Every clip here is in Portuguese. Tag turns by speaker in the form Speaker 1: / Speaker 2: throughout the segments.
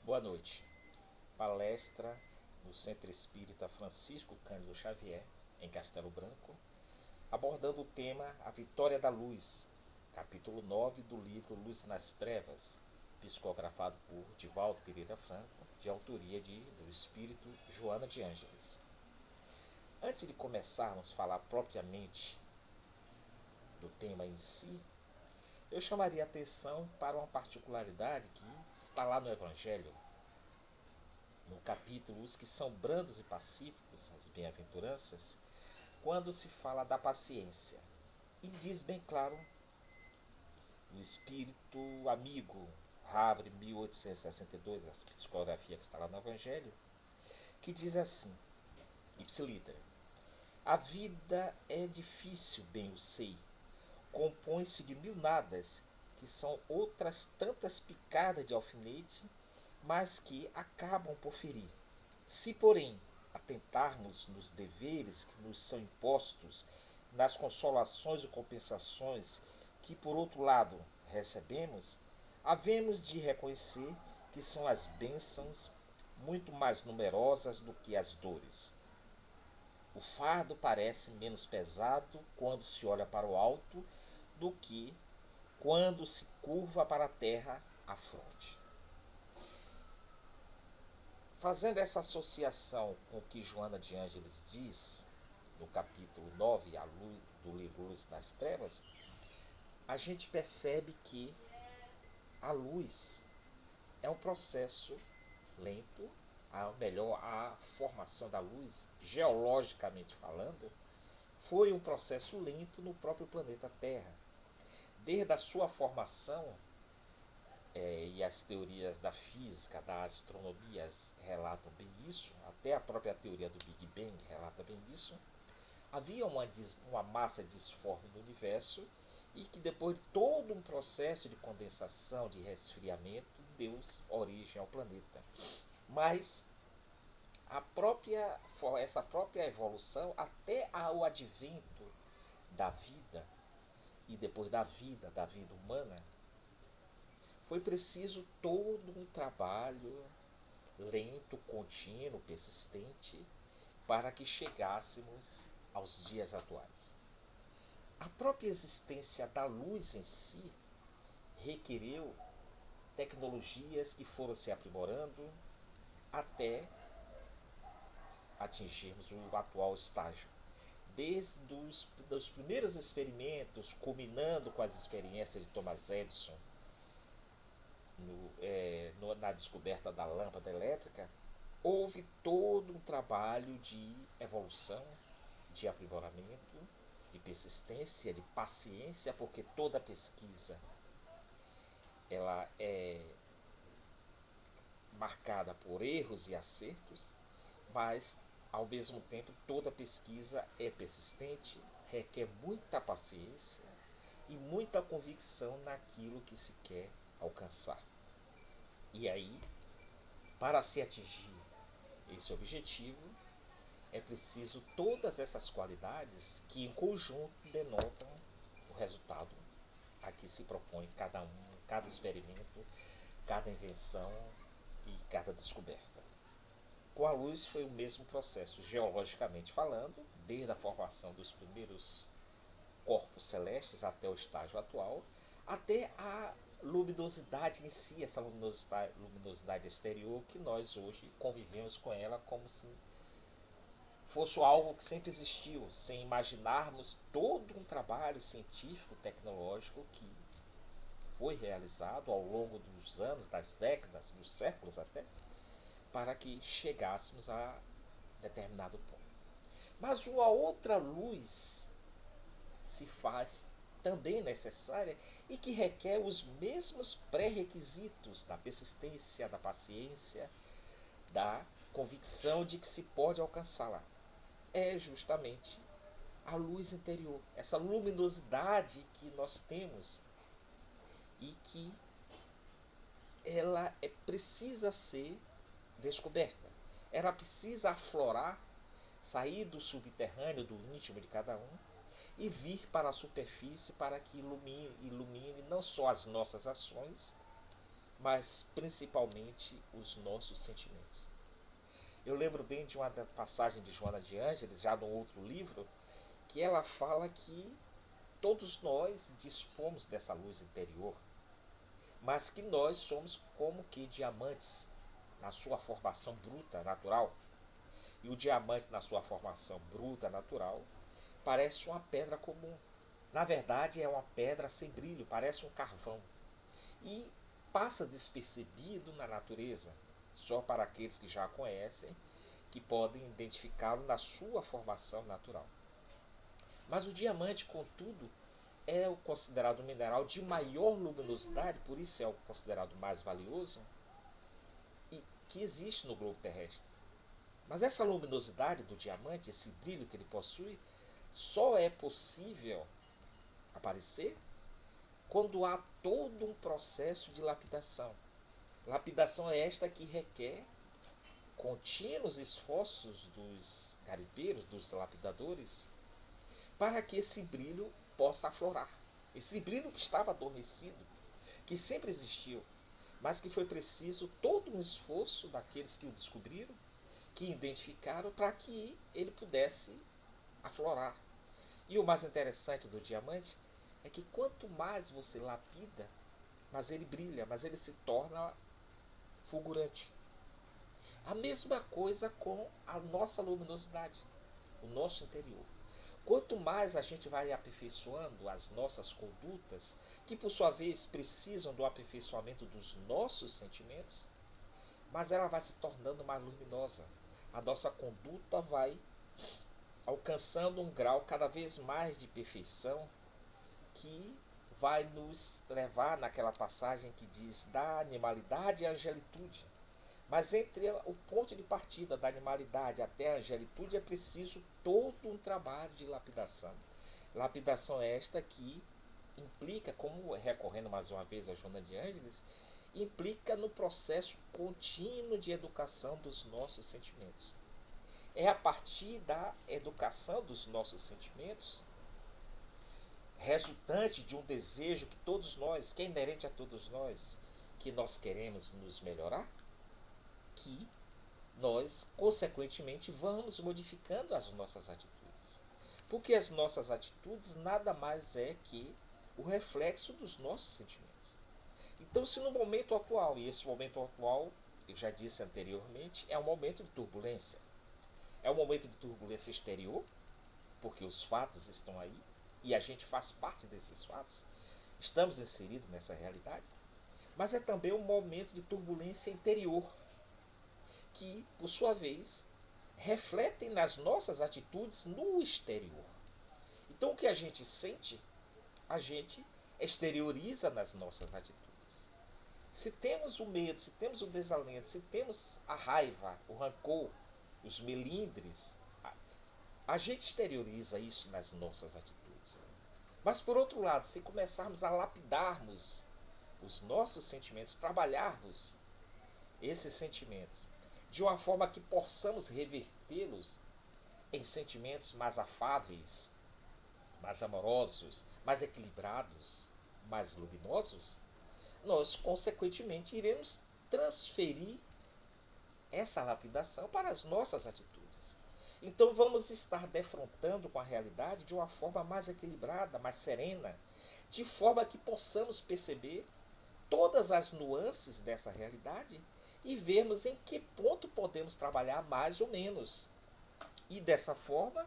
Speaker 1: Boa noite. Palestra no Centro Espírita Francisco Cândido Xavier, em Castelo Branco, abordando o tema A Vitória da Luz, capítulo 9 do livro Luz nas Trevas, psicografado por Divaldo Pereira Franco, de autoria do espírito Joana de Ângeles. Antes de começarmos a falar propriamente do tema em si, eu chamaria a atenção para uma particularidade que está lá no Evangelho, no capítulo Os que são brandos e pacíficos, as bem-aventuranças, quando se fala da paciência. E diz bem claro, o espírito amigo, Havre, 1862, a psicografia que está lá no Evangelho, que diz assim, ipsiliter, a vida é difícil, bem o sei, compõe-se de mil nadas, que são outras tantas picadas de alfinete, mas que acabam por ferir. Se, porém, atentarmos nos deveres que nos são impostos, nas consolações e compensações que, por outro lado, recebemos, havemos de reconhecer que são as bênçãos muito mais numerosas do que as dores. O fardo parece menos pesado quando se olha para o alto do que quando se curva para a terra a fronte. Fazendo essa associação com o que Joana de Ângeles diz no capítulo 9, a luz, do livro Luz nas Trevas, a gente percebe que a luz é um processo lento, a formação da luz, geologicamente falando, foi um processo lento no próprio planeta Terra. Desde a sua formação, e as teorias da física, da astronomia relatam bem isso, até a própria teoria do Big Bang relata bem isso, havia uma massa disforme no universo e que depois de todo um processo de condensação, de resfriamento, deu origem ao planeta. Mas essa própria evolução, até ao advento da vida, e depois da vida humana, foi preciso todo um trabalho lento, contínuo, persistente, para que chegássemos aos dias atuais. A própria existência da luz em si requereu tecnologias que foram se aprimorando até atingirmos o atual estágio. Desde os primeiros experimentos, culminando com as experiências de Thomas Edison, na descoberta da lâmpada elétrica, houve todo um trabalho de evolução, de aprimoramento, de persistência, de paciência, porque toda pesquisa ela é marcada por erros e acertos, mas ao mesmo tempo toda pesquisa é persistente, requer muita paciência e muita convicção naquilo que se quer alcançar. E aí, para se atingir esse objetivo, é preciso todas essas qualidades que em conjunto denotam o resultado a que se propõe cada experimento, cada invenção e cada descoberta. Com a luz foi o mesmo processo, geologicamente falando, desde a formação dos primeiros corpos celestes até o estágio atual, até a luminosidade em si, essa luminosidade exterior que nós hoje convivemos com ela como se fosse algo que sempre existiu, sem imaginarmos todo um trabalho científico, tecnológico que foi realizado ao longo dos anos, das décadas, dos séculos até, para que chegássemos a determinado ponto. Mas uma outra luz se faz também necessária e que requer os mesmos pré-requisitos da persistência, da paciência, da convicção de que se pode alcançá-la. É justamente a luz interior, essa luminosidade que nós temos e que ela precisa ser descoberta. Ela precisa aflorar, sair do subterrâneo, do íntimo de cada um e vir para a superfície para que ilumine não só as nossas ações, mas principalmente os nossos sentimentos. Eu lembro bem de uma passagem de Joana de Ângeles, já no outro livro, que ela fala que todos nós dispomos dessa luz interior, mas que nós somos como que diamantes na sua formação bruta, natural. E o diamante na sua formação bruta, natural, parece uma pedra comum. Na verdade, é uma pedra sem brilho, parece um carvão. E passa despercebido na natureza, só para aqueles que já a conhecem, que podem identificá-lo na sua formação natural. Mas o diamante, contudo, é o considerado mineral de maior luminosidade, por isso é o considerado mais valioso, e que existe no globo terrestre. Mas essa luminosidade do diamante, esse brilho que ele possui, só é possível aparecer quando há todo um processo de lapidação. Lapidação é esta que requer contínuos esforços dos garimpeiros, dos lapidadores, para que esse brilho possa aflorar. Esse brilho que estava adormecido, que sempre existiu, mas que foi preciso todo um esforço daqueles que o descobriram, que identificaram, para que ele pudesse aflorar. E o mais interessante do diamante é que quanto mais você lapida, mais ele brilha, mais ele se torna fulgurante. A mesma coisa com a nossa luminosidade, o nosso interior. Quanto mais a gente vai aperfeiçoando as nossas condutas, que por sua vez precisam do aperfeiçoamento dos nossos sentimentos, mas ela vai se tornando mais luminosa. A nossa conduta vai alcançando um grau cada vez mais de perfeição, que vai nos levar naquela passagem que diz da animalidade à angelitude. Mas entre o ponto de partida da animalidade até a angelitude é preciso todo um trabalho de lapidação. Lapidação esta que implica, como recorrendo mais uma vez a Joana de Ângeles, implica no processo contínuo de educação dos nossos sentimentos. É a partir da educação dos nossos sentimentos, resultante de um desejo que todos nós, que é inerente a todos nós, que nós queremos nos melhorar, que nós, consequentemente, vamos modificando as nossas atitudes. Porque as nossas atitudes nada mais é que o reflexo dos nossos sentimentos. Então, se no momento atual, e esse momento atual, eu já disse anteriormente, é um momento de turbulência. É um momento de turbulência exterior, porque os fatos estão aí, e a gente faz parte desses fatos, estamos inseridos nessa realidade, mas é também um momento de turbulência interior, que, por sua vez, refletem nas nossas atitudes no exterior. Então, o que a gente sente, a gente exterioriza nas nossas atitudes. Se temos o medo, se temos o desalento, se temos a raiva, o rancor, os melindres, a gente exterioriza isso nas nossas atitudes. Mas, por outro lado, se começarmos a lapidarmos os nossos sentimentos, trabalharmos esses sentimentos de uma forma que possamos revertê-los em sentimentos mais afáveis, mais amorosos, mais equilibrados, mais luminosos, nós, consequentemente, iremos transferir essa lapidação para as nossas atitudes. Então vamos estar defrontando com a realidade de uma forma mais equilibrada, mais serena, de forma que possamos perceber todas as nuances dessa realidade e vermos em que ponto podemos trabalhar mais ou menos. E dessa forma,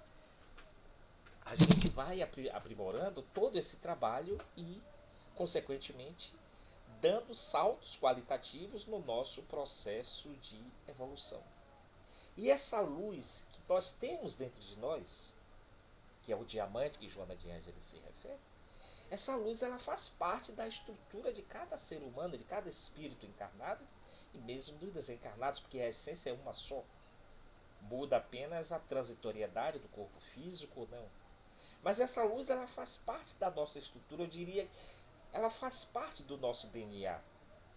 Speaker 1: a gente vai aprimorando todo esse trabalho e, consequentemente, dando saltos qualitativos no nosso processo de evolução. E essa luz que nós temos dentro de nós, que é o diamante que Joana de Ângeles se refere, essa luz ela faz parte da estrutura de cada ser humano, de cada espírito encarnado e mesmo dos desencarnados, porque a essência é uma só. Muda apenas a transitoriedade do corpo físico ou não. Mas essa luz ela faz parte da nossa estrutura, eu diria, ela faz parte do nosso DNA.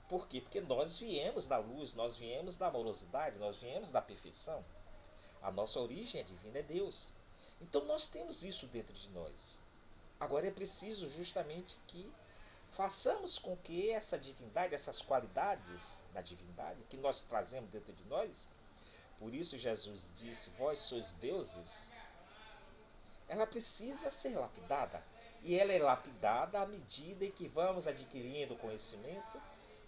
Speaker 1: Por quê? Porque nós viemos da luz, nós viemos da amorosidade, nós viemos da perfeição. A nossa origem é divina, é Deus. Então nós temos isso dentro de nós. Agora é preciso justamente que Façamos com que essa divindade, essas qualidades da divindade que nós trazemos dentro de nós, por isso Jesus disse: vós sois deuses, ela precisa ser lapidada. E ela é lapidada à medida em que vamos adquirindo conhecimento,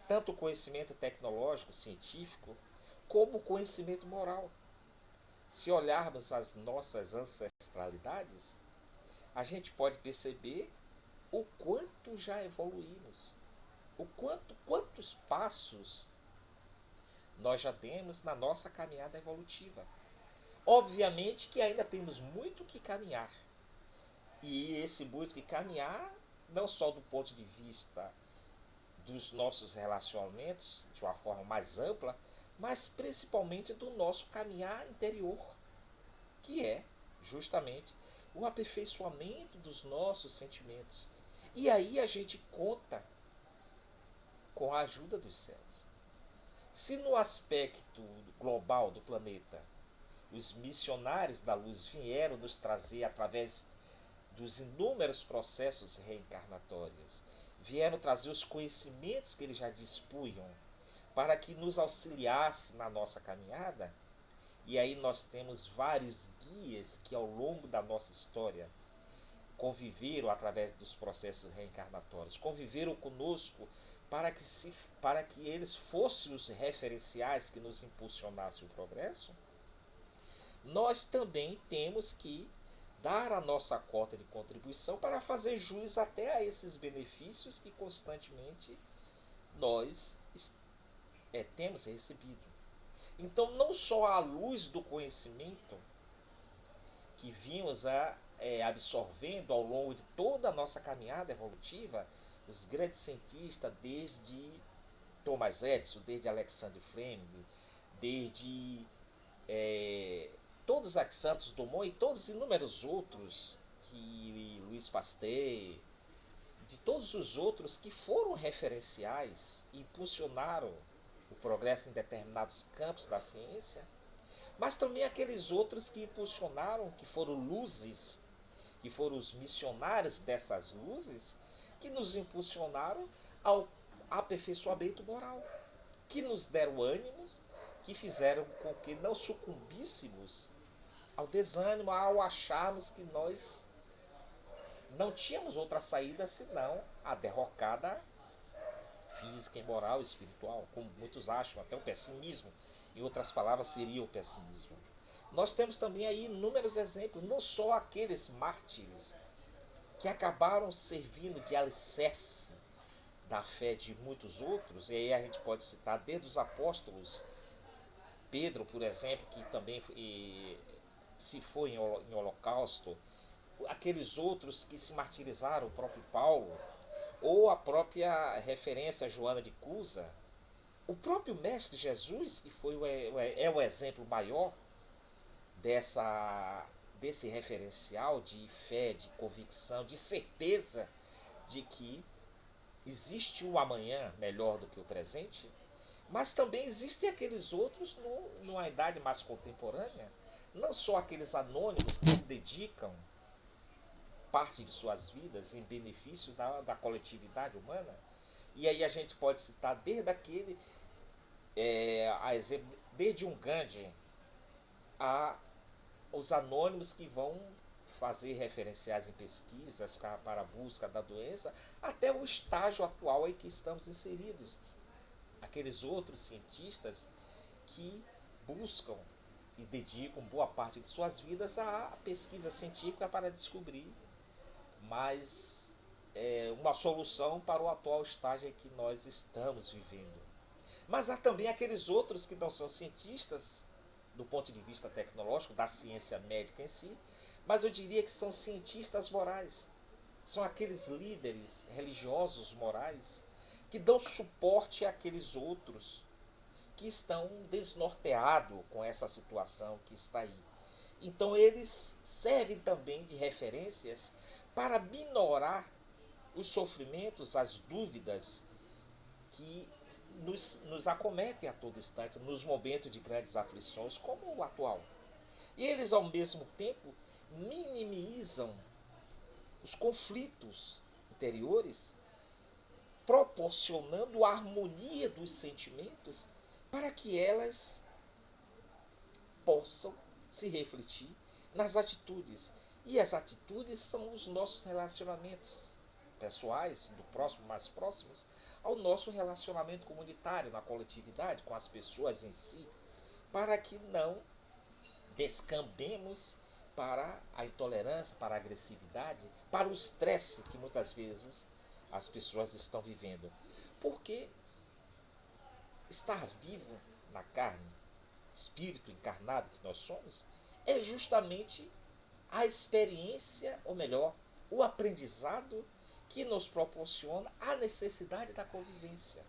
Speaker 1: tanto conhecimento tecnológico, científico, como conhecimento moral. Se olharmos as nossas ancestralidades, a gente pode perceber o quanto já evoluímos, quantos passos nós já demos na nossa caminhada evolutiva. Obviamente que ainda temos muito que caminhar. E esse muito que caminhar, não só do ponto de vista dos nossos relacionamentos, de uma forma mais ampla, mas principalmente do nosso caminhar interior, que é justamente o aperfeiçoamento dos nossos sentimentos. E aí a gente conta com a ajuda dos céus. Se no aspecto global do planeta os missionários da luz vieram nos trazer através dos inúmeros processos reencarnatórios, vieram trazer os conhecimentos que eles já dispunham para que nos auxiliasse na nossa caminhada, e aí nós temos vários guias que ao longo da nossa história conviveram através dos processos reencarnatórios, conviveram conosco para que eles fossem os referenciais que nos impulsionassem o progresso. Nós também temos que dar a nossa cota de contribuição para fazer jus até a esses benefícios que constantemente nós temos recebido. Então, não só à luz do conhecimento que vimos absorvendo ao longo de toda a nossa caminhada evolutiva, os grandes cientistas, desde Thomas Edison, desde Alexander Fleming, desde todos os Santos Dumont e todos os inúmeros outros, que Louis Pasteur, de todos os outros que foram referenciais e impulsionaram o progresso em determinados campos da ciência, mas também aqueles outros que impulsionaram, que foram luzes, que foram os missionários dessas luzes, que nos impulsionaram ao aperfeiçoamento moral, que nos deram ânimos, que fizeram com que não sucumbíssemos ao desânimo, ao acharmos que nós não tínhamos outra saída senão a derrocada física, moral e espiritual, como muitos acham, até o pessimismo. Em outras palavras, seria o pessimismo. Nós temos também aí inúmeros exemplos, não só aqueles mártires que acabaram servindo de alicerce da fé de muitos outros, e aí a gente pode citar desde os apóstolos, Pedro, por exemplo, que também se foi em holocausto, aqueles outros que se martirizaram, o próprio Paulo, ou a própria referência Joana de Cusa, o próprio Mestre Jesus, que foi o exemplo maior desse referencial de fé, de convicção, de certeza de que existe um amanhã melhor do que o presente, mas também existem aqueles outros numa idade mais contemporânea, não só aqueles anônimos que se dedicam parte de suas vidas em benefício da coletividade humana. E aí a gente pode citar desde aquele, desde um Gandhi a os anônimos que vão fazer referenciais em pesquisas para a busca da doença, até o estágio atual em que estamos inseridos. Aqueles outros cientistas que buscam e dedicam boa parte de suas vidas à pesquisa científica para descobrir mais uma solução para o atual estágio em que nós estamos vivendo. Mas há também aqueles outros que não são cientistas do ponto de vista tecnológico, da ciência médica em si, mas eu diria que são cientistas morais. São aqueles líderes religiosos morais que dão suporte àqueles outros que estão desnorteados com essa situação que está aí. Então eles servem também de referências para minorar os sofrimentos, as dúvidas que nos acometem a todo instante, nos momentos de grandes aflições, como o atual. E eles, ao mesmo tempo, minimizam os conflitos interiores proporcionando a harmonia dos sentimentos para que elas possam se refletir nas atitudes. E as atitudes são os nossos relacionamentos pessoais, do próximo, mais próximos, ao nosso relacionamento comunitário, na coletividade, com as pessoas em si, para que não descambemos para a intolerância, para a agressividade, para o estresse que muitas vezes as pessoas estão vivendo. Porque estar vivo na carne, espírito encarnado que nós somos, é justamente a experiência, ou melhor, o aprendizado que nos proporciona a necessidade da convivência.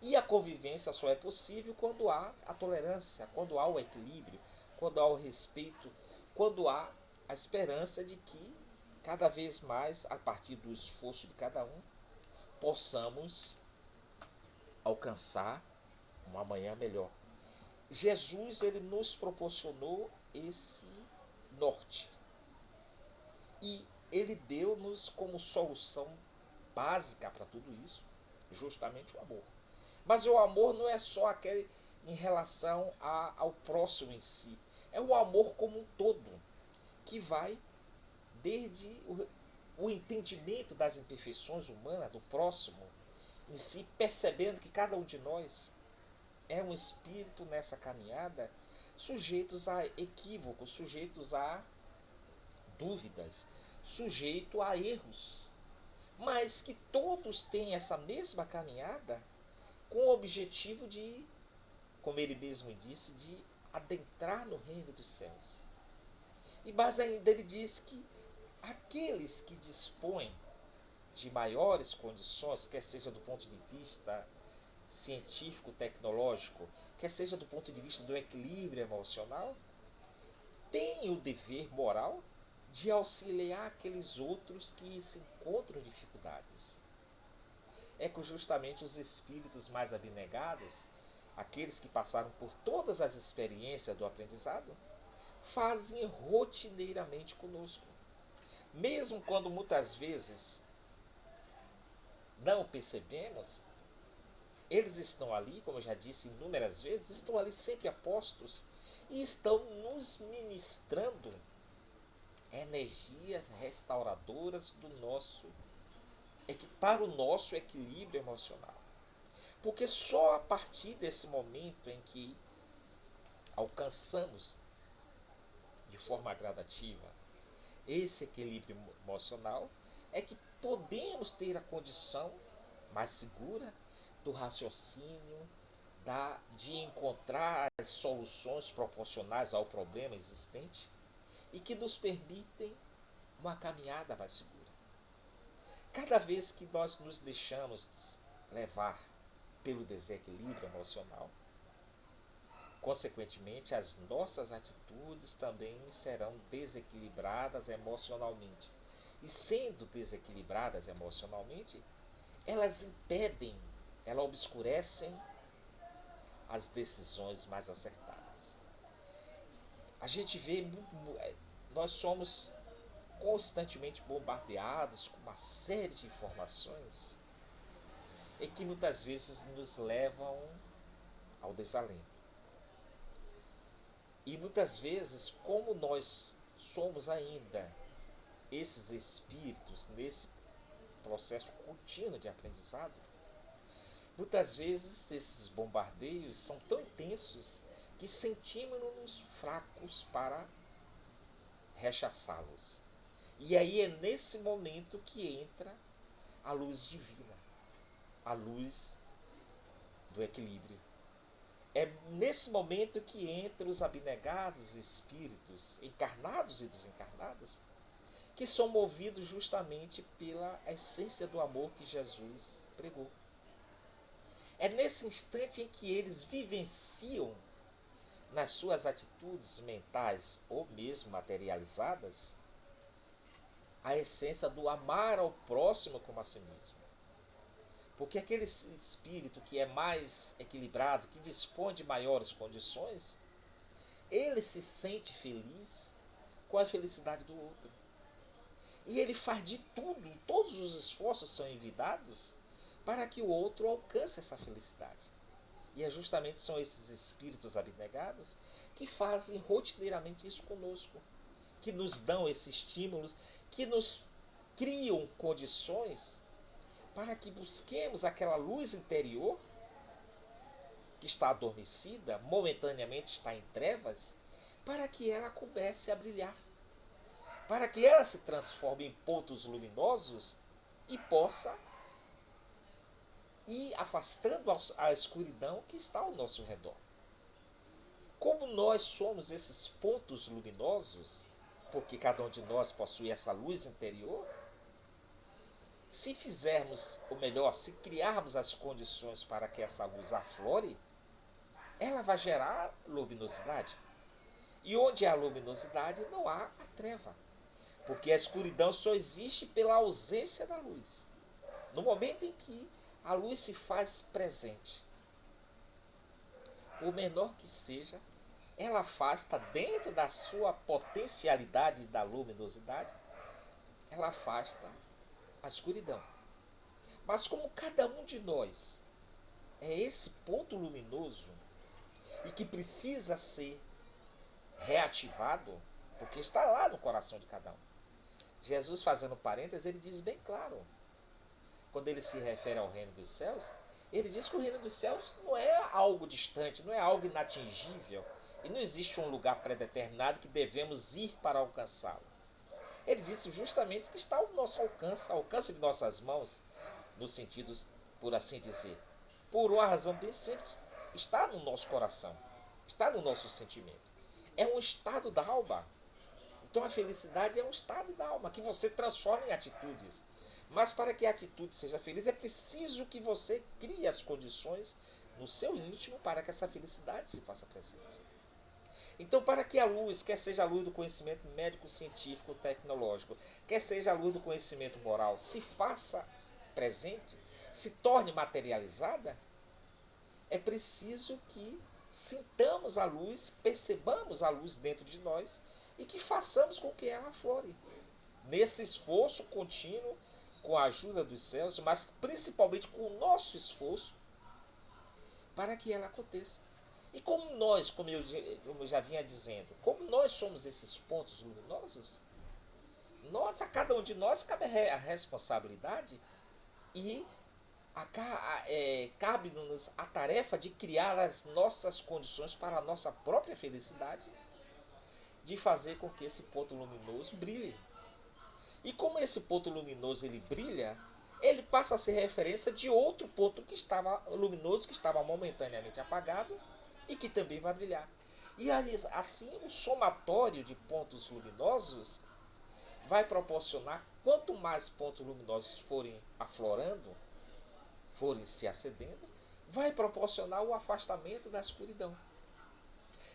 Speaker 1: E a convivência só é possível quando há a tolerância, quando há o equilíbrio, quando há o respeito, quando há a esperança de que cada vez mais, a partir do esforço de cada um, possamos alcançar uma amanhã melhor. Jesus, ele nos proporcionou esse norte. E ele deu-nos como solução básica para tudo isso, justamente o amor. Mas o amor não é só aquele em relação ao próximo em si. É o amor como um todo, que vai desde o entendimento das imperfeições humanas, do próximo em si, percebendo que cada um de nós é um espírito nessa caminhada, sujeitos a equívocos, sujeitos a dúvidas, sujeito a erros, mas que todos têm essa mesma caminhada com o objetivo de, como ele mesmo disse, de adentrar no reino dos céus. E mais ainda ele diz que aqueles que dispõem de maiores condições, quer seja do ponto de vista científico, tecnológico, quer seja do ponto de vista do equilíbrio emocional, têm o dever moral de auxiliar aqueles outros que se encontram em dificuldades. É que justamente os espíritos mais abnegados, aqueles que passaram por todas as experiências do aprendizado, fazem rotineiramente conosco. Mesmo quando muitas vezes não percebemos, eles estão ali, como eu já disse inúmeras vezes, estão ali sempre a postos e estão nos ministrando energias restauradoras do nosso, para o nosso equilíbrio emocional. Porque só a partir desse momento em que alcançamos de forma gradativa esse equilíbrio emocional é que podemos ter a condição mais segura do raciocínio, de encontrar as soluções proporcionais ao problema existente e que nos permitem uma caminhada mais segura. Cada vez que nós nos deixamos levar pelo desequilíbrio emocional, consequentemente, as nossas atitudes também serão desequilibradas emocionalmente. E sendo desequilibradas emocionalmente, elas impedem, elas obscurecem as decisões mais acertadas. A gente vê, nós somos constantemente bombardeados com uma série de informações e que muitas vezes nos levam ao desalento. E muitas vezes, como nós somos ainda esses espíritos nesse processo contínuo de aprendizado, muitas vezes esses bombardeios são tão intensos que sentimos-nos fracos para rechaçá-los. E aí é nesse momento que entra a luz divina, a luz do equilíbrio. É nesse momento que entram os abnegados espíritos, encarnados e desencarnados, que são movidos justamente pela essência do amor que Jesus pregou. É nesse instante em que eles vivenciam nas suas atitudes mentais ou mesmo materializadas a essência do amar ao próximo como a si mesmo. Porque aquele espírito que é mais equilibrado, que dispõe de maiores condições, ele se sente feliz com a felicidade do outro. E ele faz de tudo, todos os esforços são envidados para que o outro alcance essa felicidade. E justamente são esses espíritos abnegados que fazem rotineiramente isso conosco, que nos dão esses estímulos, que nos criam condições para que busquemos aquela luz interior que está adormecida, momentaneamente está em trevas, para que ela comece a brilhar, para que ela se transforme em pontos luminosos e possa ir afastando a escuridão que está ao nosso redor. Como nós somos esses pontos luminosos, porque cada um de nós possui essa luz interior, se fizermos, ou melhor, se criarmos as condições para que essa luz aflore, ela vai gerar luminosidade. E onde há luminosidade, não há a treva. Porque a escuridão só existe pela ausência da luz. No momento em que a luz se faz presente, por menor que seja, ela afasta dentro da sua potencialidade da luminosidade, ela afasta a escuridão. Mas como cada um de nós é esse ponto luminoso e que precisa ser reativado, porque está lá no coração de cada um. Jesus, fazendo parênteses, ele diz bem claro, quando ele se refere ao reino dos céus, ele diz que o reino dos céus não é algo distante, não é algo inatingível, e não existe um lugar predeterminado que devemos ir para alcançá-lo. Ele disse justamente que está ao nosso alcance, ao alcance de nossas mãos, no sentido, por assim dizer, por uma razão bem simples, está no nosso coração, está no nosso sentimento. É um estado da alma. Então a felicidade é um estado da alma que você transforma em atitudes. Mas para que a atitude seja feliz, é preciso que você crie as condições no seu íntimo para que essa felicidade se faça presente. Então, para que a luz, quer seja a luz do conhecimento médico, científico, tecnológico, quer seja a luz do conhecimento moral, se faça presente, se torne materializada, é preciso que sintamos a luz, percebamos a luz dentro de nós e que façamos com que ela aflore. Nesse esforço contínuo, com a ajuda dos céus, mas principalmente com o nosso esforço, para que ela aconteça. E como nós, como eu já vinha dizendo, como nós somos esses pontos luminosos, a cada um de nós cabe a responsabilidade e cabe-nos a tarefa de criar as nossas condições para a nossa própria felicidade, de fazer com que esse ponto luminoso brilhe. E como esse ponto luminoso ele brilha, ele passa a ser referência de outro ponto que estava luminoso, que estava momentaneamente apagado e que também vai brilhar. E assim o somatório de pontos luminosos vai proporcionar, quanto mais pontos luminosos forem aflorando, forem se acendendo, vai proporcionar o afastamento da escuridão.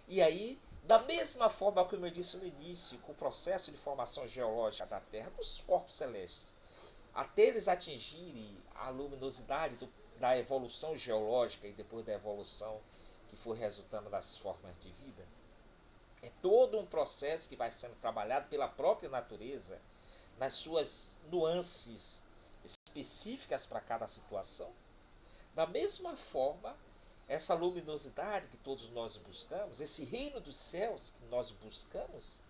Speaker 1: E aí, da mesma forma como eu disse no início, com o processo de formação geológica da Terra, dos corpos celestes, até eles atingirem a luminosidade da evolução geológica e depois da evolução que foi resultando das formas de vida, é todo um processo que vai sendo trabalhado pela própria natureza, nas suas nuances específicas para cada situação. Da mesma forma, essa luminosidade que todos nós buscamos, esse reino dos céus que nós buscamos,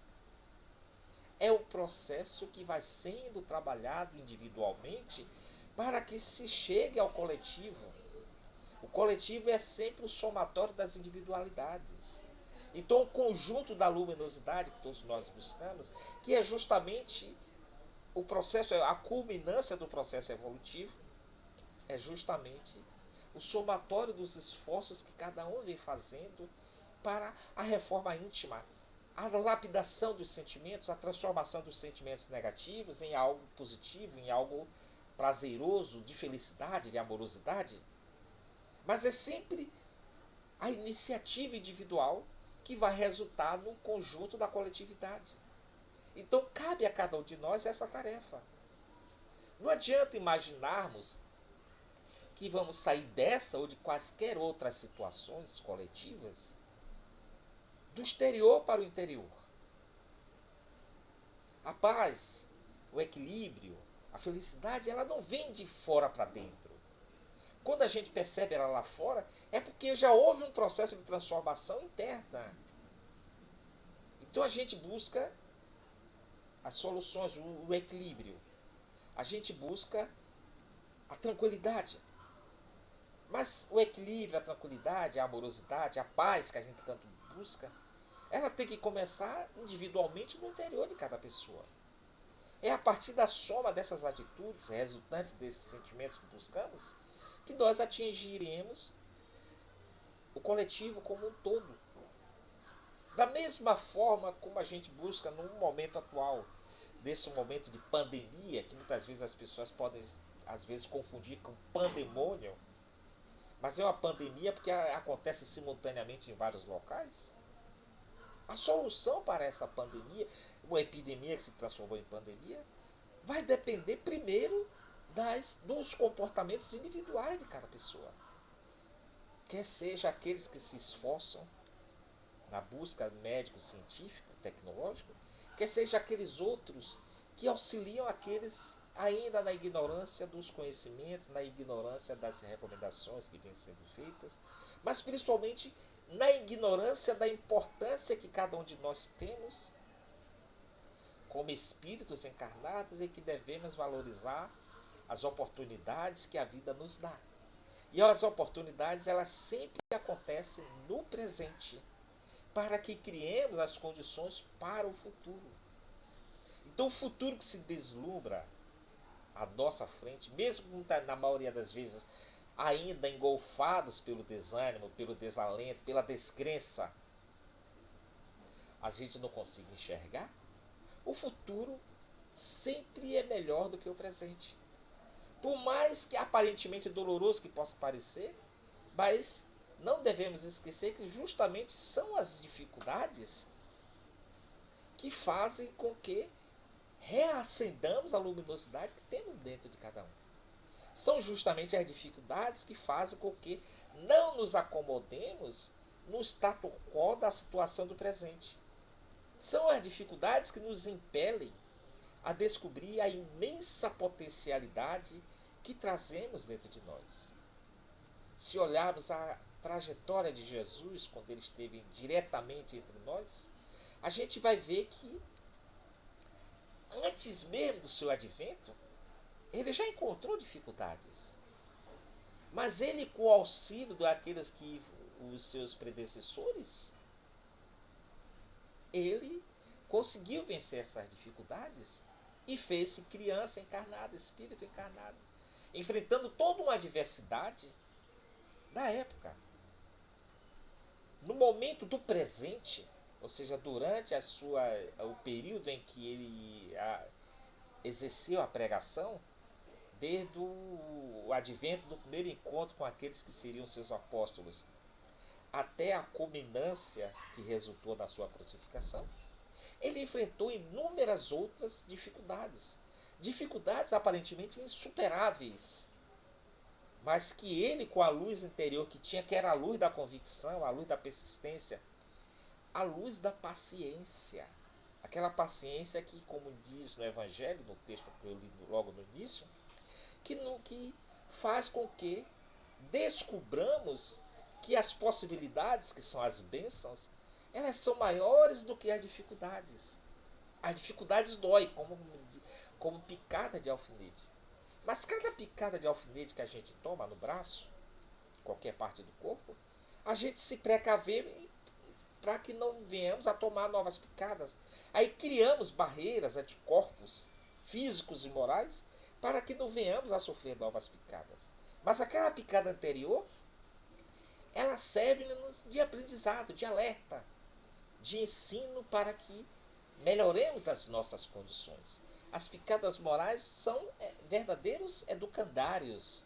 Speaker 1: é o processo que vai sendo trabalhado individualmente para que se chegue ao coletivo. O coletivo é sempre o somatório das individualidades. Então, o conjunto da luminosidade que todos nós buscamos, que é justamente o processo, a culminância do processo evolutivo, é justamente o somatório dos esforços que cada um vem fazendo para a reforma íntima, a lapidação dos sentimentos, a transformação dos sentimentos negativos em algo positivo, em algo prazeroso, de felicidade, de amorosidade. Mas é sempre a iniciativa individual que vai resultar no conjunto da coletividade. Então cabe a cada um de nós essa tarefa. Não adianta imaginarmos que vamos sair dessa ou de quaisquer outras situações coletivas do exterior para o interior. A paz, o equilíbrio, a felicidade, ela não vem de fora para dentro. quando a gente percebe ela lá fora, é porque já houve um processo de transformação interna. Então a gente busca as soluções, o equilíbrio. A gente busca a tranquilidade. Mas o equilíbrio, a tranquilidade, a amorosidade, a paz que a gente tanto busca, ela tem que começar individualmente no interior de cada pessoa. É a partir da soma dessas atitudes, resultantes desses sentimentos que buscamos, que nós atingiremos o coletivo como um todo. Da mesma forma como a gente busca no momento atual, desse momento de pandemia, que muitas vezes as pessoas podem às vezes confundir com pandemônio, mas é uma pandemia porque acontece simultaneamente em vários locais. A solução para essa pandemia, uma epidemia que se transformou em pandemia, vai depender primeiro dos comportamentos individuais de cada pessoa. Quer seja aqueles que se esforçam na busca médico-científica, tecnológica, quer seja aqueles outros que auxiliam aqueles ainda na ignorância dos conhecimentos, na ignorância das recomendações que vêm sendo feitas, mas principalmente na ignorância da importância que cada um de nós temos como espíritos encarnados e que devemos valorizar as oportunidades que a vida nos dá. E as oportunidades, elas sempre acontecem no presente, para que criemos as condições para o futuro. Então, o futuro que se deslumbra à nossa frente, mesmo na maioria das vezes ainda engolfados pelo desânimo, pelo desalento, pela descrença, a gente não consegue enxergar, o futuro sempre é melhor do que o presente. Por mais que aparentemente doloroso que possa parecer, mas não devemos esquecer que justamente são as dificuldades que fazem com que reacendamos a luminosidade que temos dentro de cada um. São justamente as dificuldades que fazem com que não nos acomodemos no status quo da situação do presente. São as dificuldades que nos impelem a descobrir a imensa potencialidade que trazemos dentro de nós. Se olharmos a trajetória de Jesus, quando ele esteve diretamente entre nós, a gente vai ver que antes mesmo do seu advento, ele já encontrou dificuldades. Mas ele, com o auxílio daqueles que os seus predecessores, ele conseguiu vencer essas dificuldades e fez-se criança encarnada, espírito encarnado, enfrentando toda uma adversidade da época. No momento do presente, ou seja, durante o período em que ele exerceu a pregação, desde o advento do primeiro encontro com aqueles que seriam seus apóstolos, até a culminância que resultou na sua crucificação, ele enfrentou inúmeras outras dificuldades. Dificuldades aparentemente insuperáveis, mas que ele, com a luz interior que tinha, que era a luz da convicção, a luz da persistência, a luz da paciência, aquela paciência que, como diz no Evangelho, no texto que eu li logo no início, que faz com que descubramos que as possibilidades, que são as bênçãos, elas são maiores do que as dificuldades. As dificuldades dói, como picada de alfinete. Mas cada picada de alfinete que a gente toma no braço, qualquer parte do corpo, a gente se precaver para que não venhamos a tomar novas picadas. Aí criamos barreiras, anticorpos físicos e morais para que não venhamos a sofrer novas picadas. Mas aquela picada anterior, ela serve-nos de aprendizado, de alerta, de ensino para que melhoremos as nossas condições. As picadas morais são verdadeiros educandários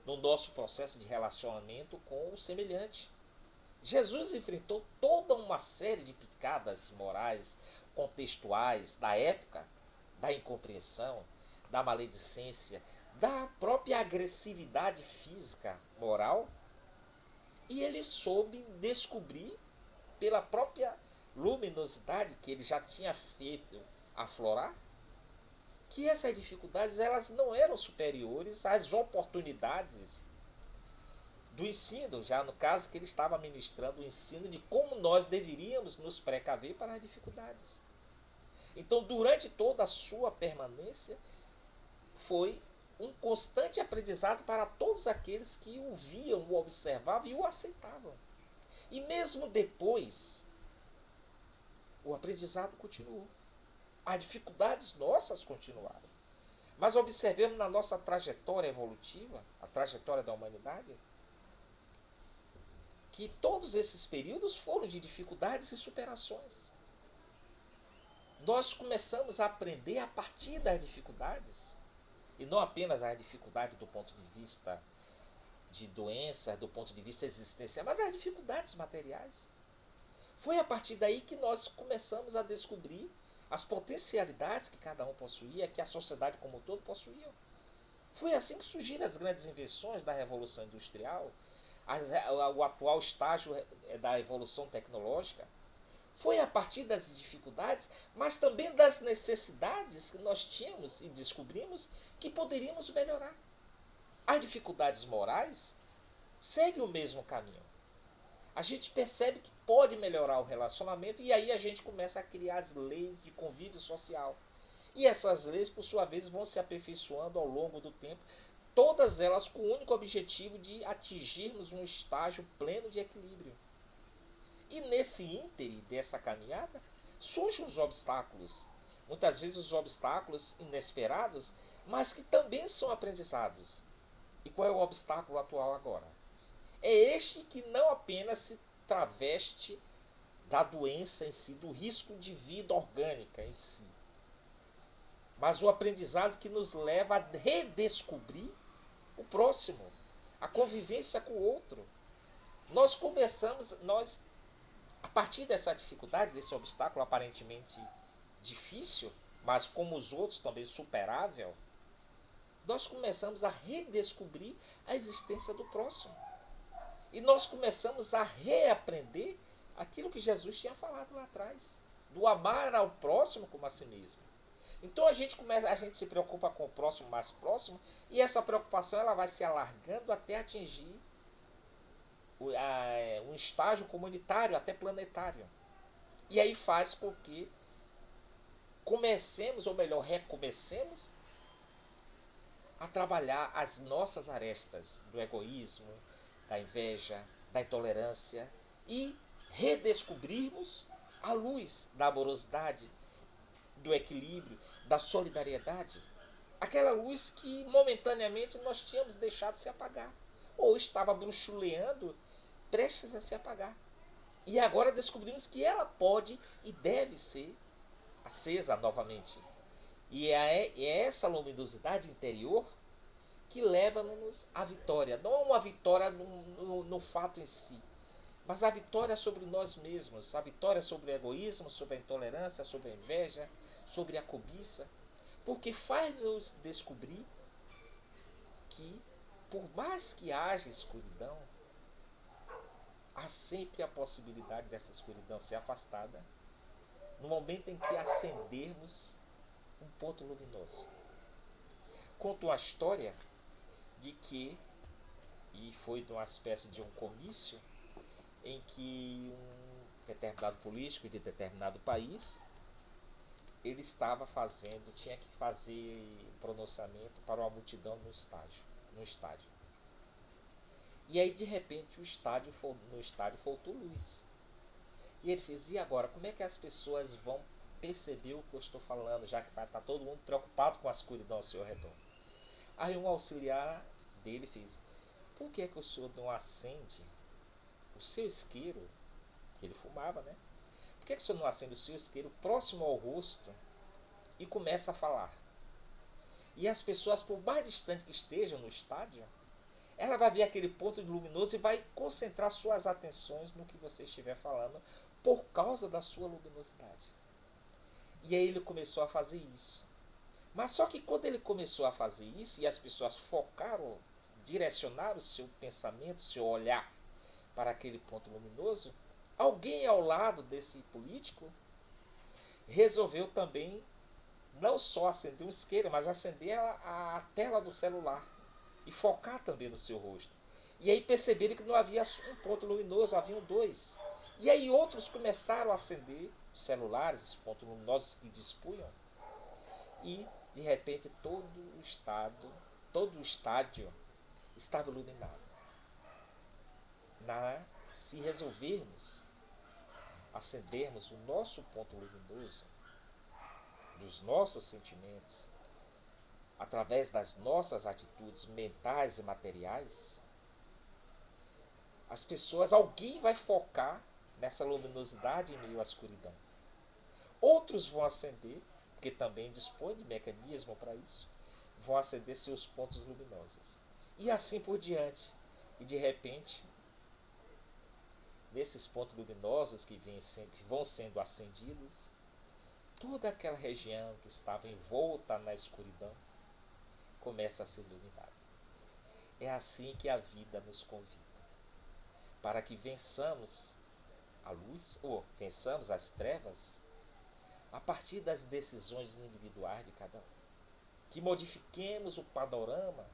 Speaker 1: no nosso processo de relacionamento com o semelhante. Jesus enfrentou toda uma série de picadas morais, contextuais, da época, da incompreensão, da maledicência, da própria agressividade física, moral, e ele soube descobrir, pela própria luminosidade que ele já tinha feito aflorar, que essas dificuldades elas não eram superiores às oportunidades do ensino, já no caso que ele estava ministrando o ensino de como nós deveríamos nos precaver para as dificuldades. Então, durante toda a sua permanência, foi um constante aprendizado para todos aqueles que o viam, o observavam e o aceitavam. E mesmo depois, o aprendizado continuou. As dificuldades nossas continuaram. Mas observemos na nossa trajetória evolutiva, a trajetória da humanidade, que todos esses períodos foram de dificuldades e superações. Nós começamos a aprender a partir das dificuldades, e não apenas as dificuldades do ponto de vista de doença, do ponto de vista existencial, mas as dificuldades materiais. Foi a partir daí que nós começamos a descobrir as potencialidades que cada um possuía, que a sociedade como um todo possuía. Foi assim que surgiram as grandes invenções da Revolução Industrial, o atual estágio da evolução tecnológica. Foi a partir das dificuldades, mas também das necessidades que nós tínhamos e descobrimos que poderíamos melhorar. As dificuldades morais seguem o mesmo caminho. A gente percebe que pode melhorar o relacionamento e aí a gente começa a criar as leis de convívio social. E essas leis, por sua vez, vão se aperfeiçoando ao longo do tempo, todas elas com o único objetivo de atingirmos um estágio pleno de equilíbrio. E nesse íntere dessa caminhada, surgem os obstáculos. Muitas vezes os obstáculos inesperados, mas que também são aprendizados. E qual é o obstáculo atual agora? É este que não apenas se traveste da doença em si, do risco de vida orgânica em si, mas o aprendizado que nos leva a redescobrir o próximo, a convivência com o outro. Nós começamos, a partir dessa dificuldade, desse obstáculo aparentemente difícil, mas como os outros também superável, nós começamos a redescobrir a existência do próximo. E nós começamos a reaprender aquilo que Jesus tinha falado lá atrás, do amar ao próximo como a si mesmo. Então a gente se preocupa com o próximo mais próximo, e essa preocupação ela vai se alargando até atingir um estágio comunitário, até planetário. E aí faz com que comecemos, ou melhor, recomecemos a trabalhar as nossas arestas do egoísmo, da inveja, da intolerância e redescobrirmos a luz da amorosidade, do equilíbrio, da solidariedade. Aquela luz que momentaneamente nós tínhamos deixado se apagar, ou estava bruxuleando, prestes a se apagar. E agora descobrimos que ela pode e deve ser acesa novamente. E é essa luminosidade interior que leva-nos à vitória. Não uma vitória no fato em si, mas a vitória sobre nós mesmos, a vitória sobre o egoísmo, sobre a intolerância, sobre a inveja, sobre a cobiça, porque faz-nos descobrir que, por mais que haja escuridão, há sempre a possibilidade dessa escuridão ser afastada no momento em que acendermos um ponto luminoso. Conto uma história de que, e foi de uma espécie de um comício, em que um determinado político de determinado país, ele estava tinha que fazer um pronunciamento para uma multidão no estádio. E aí de repente no estádio faltou luz. E ele fez, e agora, como é que as pessoas vão perceber o que eu estou falando, já que vai estar todo mundo preocupado com a escuridão ao seu redor? Aí um auxiliar dele fez, por que o senhor não acende o seu isqueiro, que ele fumava, né? Por que o senhor não acende o seu isqueiro próximo ao rosto e começa a falar? E as pessoas, por mais distante que estejam no estádio, ela vai ver aquele ponto luminoso e vai concentrar suas atenções no que você estiver falando por causa da sua luminosidade. E aí ele começou a fazer isso. Mas só que quando ele começou a fazer isso e as pessoas focaram, direcionaram o seu pensamento, o seu olhar para aquele ponto luminoso, alguém ao lado desse político resolveu também não só acender um isqueiro, mas acender a tela do celular e focar também no seu rosto. E aí perceberam que não havia um ponto luminoso, haviam dois. E aí outros começaram a acender os celulares, os pontos luminosos que dispunham, e de repente todo o estádio estava iluminado. Se resolvermos acendermos o nosso ponto luminoso dos nossos sentimentos, através das nossas atitudes mentais e materiais, as pessoas, alguém vai focar nessa luminosidade em meio à escuridão. Outros vão acender, porque também dispõe de mecanismo para isso, vão acender seus pontos luminosos. E assim por diante. E de repente, nesses pontos luminosos que vão sendo acendidos, toda aquela região que estava envolta na escuridão começa a ser iluminada. É assim que a vida nos convida, para que vençamos a luz, ou vençamos as trevas, a partir das decisões individuais de cada um. Que modifiquemos o panorama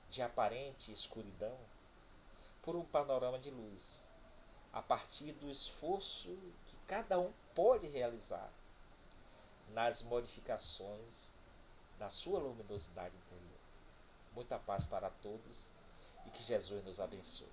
Speaker 1: de aparente escuridão por um panorama de luz, a partir do esforço que cada um pode realizar nas modificações da sua luminosidade interior. Muita paz para todos e que Jesus nos abençoe.